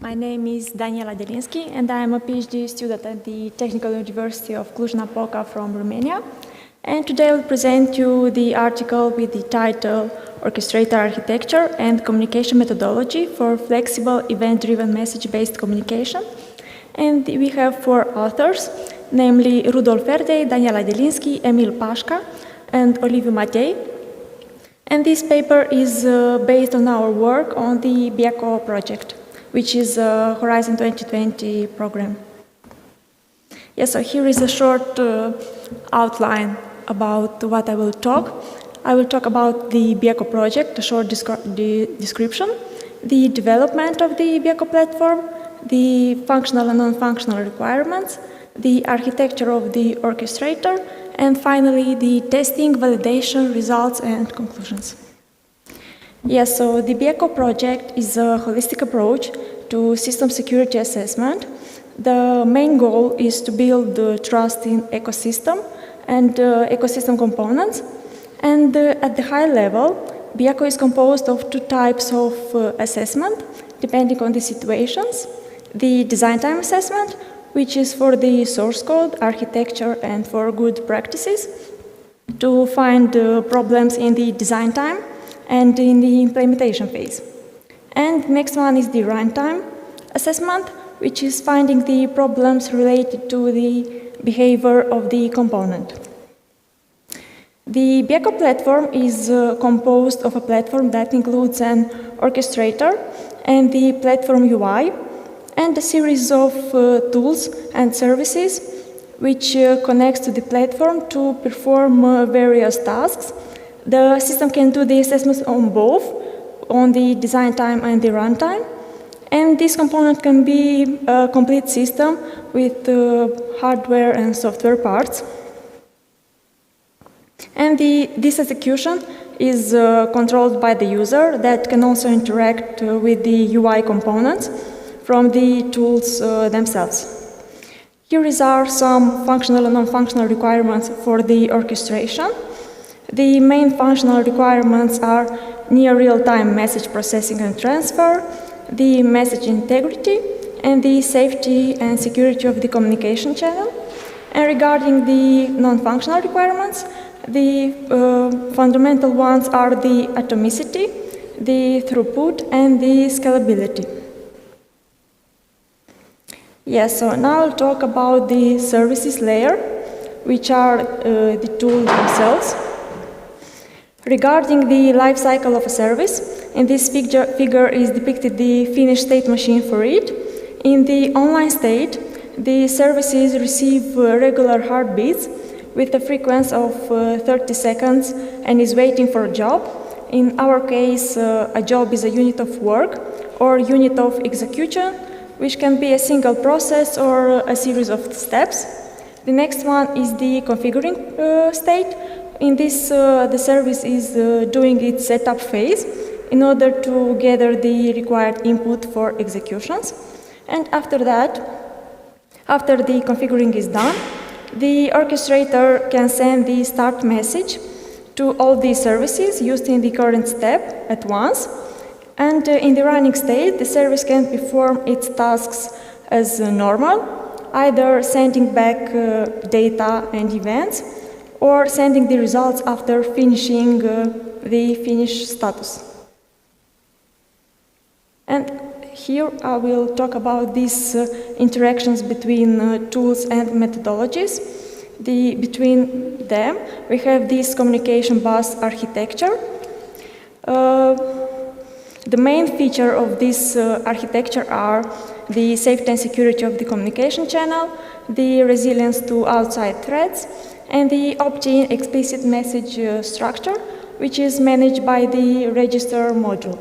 My name is Daniela Delinschi, and I am a PhD student at the Technical University of Cluj-Napoca from Romania. And today I will present you the article with the title Orchestrator Architecture and Communication Methodology for Flexible Event-Driven Message-Based Communication. And we have 4 authors, namely Rudolf Erdei, Daniela Delinschi, Emil Pasca, and Oliviu Matei. And this paper is based on our work on the BIACO project, which is a Horizon 2020 program. Yes, so here is a short outline about what I will talk. I will talk about the BIACO project, a short description, the development of the BIACO platform, the functional and non-functional requirements, the architecture of the orchestrator, and finally the testing, validation, results, and conclusions. Yes, so the BIACO project is a holistic approach to system security assessment. The main goal is to build trust in ecosystem and ecosystem components. And at the high level, BIACO is composed of 2 types of assessment, depending on the situations. The design time assessment, which is for the source code, architecture, and for good practices, to find problems in the design time and in the implementation phase. And next one is the runtime assessment, which is finding the problems related to the behavior of the component. The BIACO platform is composed of a platform that includes an orchestrator and the platform UI, and a series of tools and services which connects to the platform to perform various tasks. The system can do the assessments on both, on the design time and the runtime. And this component can be a complete system with hardware and software parts. And this execution is controlled by the user that can also interact with the UI components from the tools themselves. Here are some functional and non-functional requirements for the orchestration. The main functional requirements are near real-time message processing and transfer, the message integrity, and the safety and security of the communication channel. And regarding the non-functional requirements, the fundamental ones are the atomicity, the throughput, and the scalability. Yes, so now I'll talk about the services layer, which are the tools themselves. Regarding the life cycle of a service, in this figure is depicted the finished state machine for it. In the online state, the services receive regular heartbeats with a frequency of 30 seconds and is waiting for a job. In our case, a job is a unit of work or unit of execution, which can be a single process or a series of steps. The next one is the configuring state. In this, the service is doing its setup phase in order to gather the required input for executions. And after that, after the configuring is done, the orchestrator can send the start message to all the services used in the current step at once. And in the running state, the service can perform its tasks as normal, either sending back data and events, or sending the results after finishing the finish status. And here I will talk about these interactions between tools and methodologies. Between them, we have this communication bus architecture. The main feature of this architecture are the safety and security of the communication channel, the resilience to outside threats, and the opt-in explicit message structure, which is managed by the register module.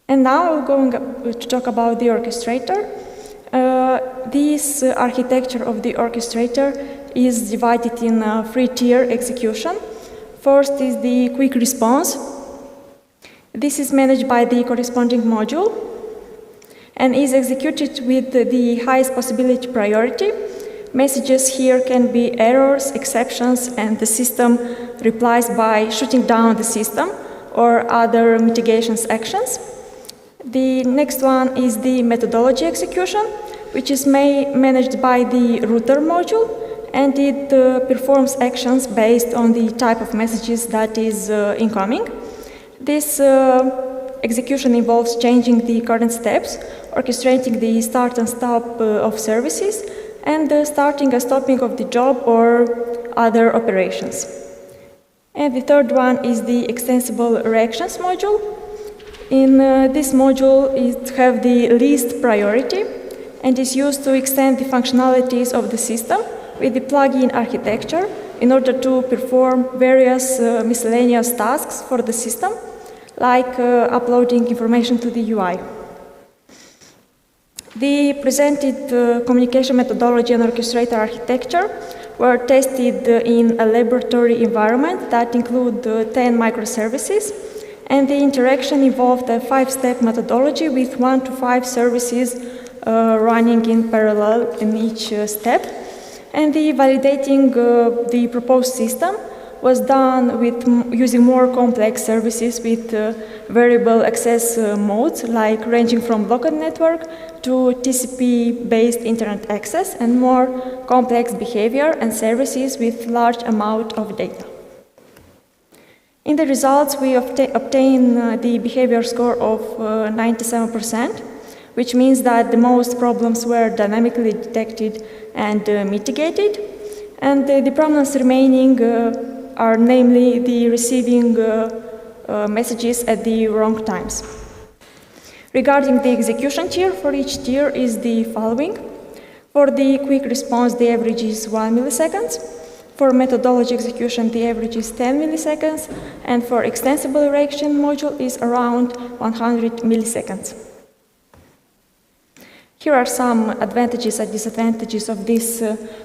And now I'm going to talk about the orchestrator. This architecture of the orchestrator is divided in 3-tier execution. First is the quick response. This is managed by the corresponding module and is executed with the highest possibility priority. Messages here can be errors, exceptions, and the system replies by shutting down the system or other mitigations actions. The next one is the methodology execution, which is managed by the router module, and it performs actions based on the type of messages that is incoming. This execution involves changing the current steps, orchestrating the start and stop of services, and starting and stopping of the job or other operations. And the third one is the extensible reactions module. In this module, it has the least priority and is used to extend the functionalities of the system with the plug-in architecture in order to perform various miscellaneous tasks for the system, like uploading information to the UI. The presented communication methodology and orchestrator architecture were tested in a laboratory environment that include 10 microservices, and the interaction involved a 5-step methodology with 1 to 5 services running in parallel in each step. And the validating the proposed system was done with using more complex services with variable access modes, like ranging from local network to TCP-based internet access, and more complex behavior and services with large amount of data. In the results, we obtain the behavior score of 97%, which means that the most problems were dynamically detected and mitigated, and the problems remaining are namely the receiving messages at the wrong times. Regarding the execution tier, for each tier is the following. For the quick response, the average is 1 millisecond. For methodology execution, the average is 10 milliseconds. And for extensible reaction module is around 100 milliseconds. Here are some advantages and disadvantages of this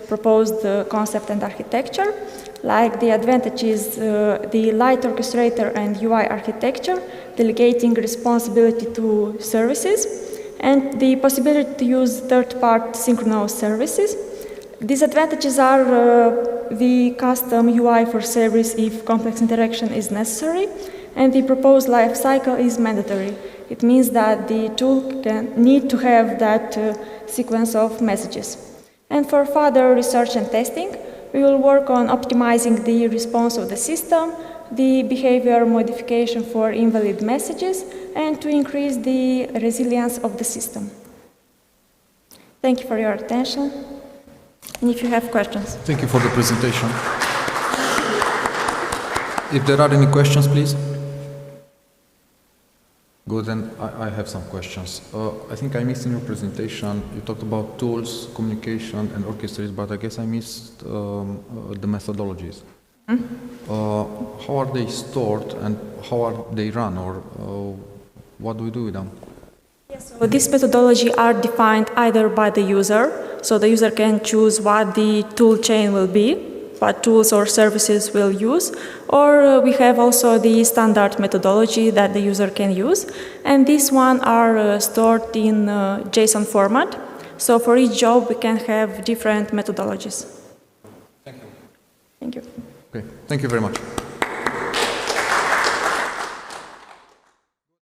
proposed concept and architecture. Like the advantages, the light orchestrator and UI architecture, delegating responsibility to services, and the possibility to use third-party synchronous services. Disadvantages are the custom UI for service if complex interaction is necessary, and the proposed life cycle is mandatory. It means that the tool need to have that sequence of messages. And for further research and testing, we will work on optimizing the response of the system, the behavior modification for invalid messages, and to increase the resilience of the system. Thank you for your attention. And if you have questions. Thank you for the presentation. If there are any questions, please. Good, and I have some questions. I think I missed in your presentation, you talked about tools, communication, and orchestrators, but I guess I missed the methodologies. How are they stored and how are they run, or what do we do with them? Yes, so these methodologies are defined either by the user, so the user can choose what the tool chain will be, what tools or services will use, or we have also the standard methodology that the user can use, and these ones are stored in JSON format. So for each job we can have different methodologies. Thank you. Thank you. Okay, thank you very much.